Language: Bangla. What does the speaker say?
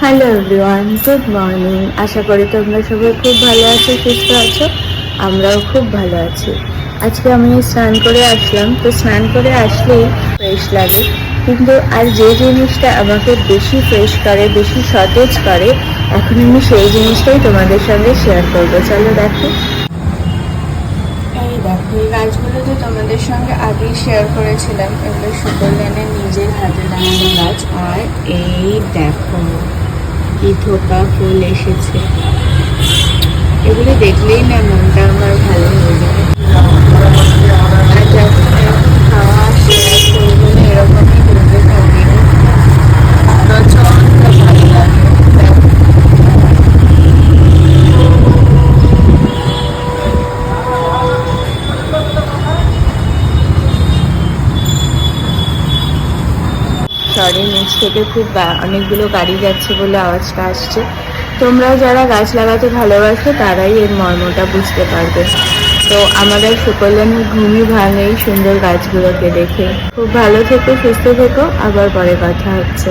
Hello everyone, good morning. আশা করি তোমরা সবাই খুব ভালো আছো, সুস্থ আছো। আমরাও খুব ভালো আছি। আজকে আমি স্নান করে আসলাম, তো স্নান করে আসলেই ফ্রেশ লাগে, কিন্তু আর যে জিনিসটা আমাকে বেশি ফ্রেশ করে, বেশি সতেজ করে, এখন আমি সেই জিনিসটাই তোমাদের সঙ্গে শেয়ার করবো। চলো দেখো। এই দেখো, এই গাছগুলো তো তোমাদের সঙ্গে আগেই শেয়ার করেছিলাম। এগুলো সুকল্যাণের নিজের হাতে লাগানো গাছ। আর এই দেখো কি থোকা ফুল এসেছে, এগুলো দেখলেই না মনটা আমার ভালো হয়ে যায়। আর যখন এরকম খাওয়া আসে ফুলগুলো এরকমই ঘুরতে থাকে, প্রচন্ড ভালো লাগে। সরি, নিচ থেকে খুব অনেকগুলো গাড়ি যাচ্ছে বলে আওয়াজটা আসছে। তোমরা যারা গাছ লাগাতে ভালোবাসো তারাই এর মর্মটা বুঝতে পারবে। তো আমাদের সুকল্যাণের ঘুমই ভাঙে এই সুন্দর গাছগুলোকে দেখে। খুব ভালো থেকো, সুস্থ থেকো, আবার পরে কথা হচ্ছে।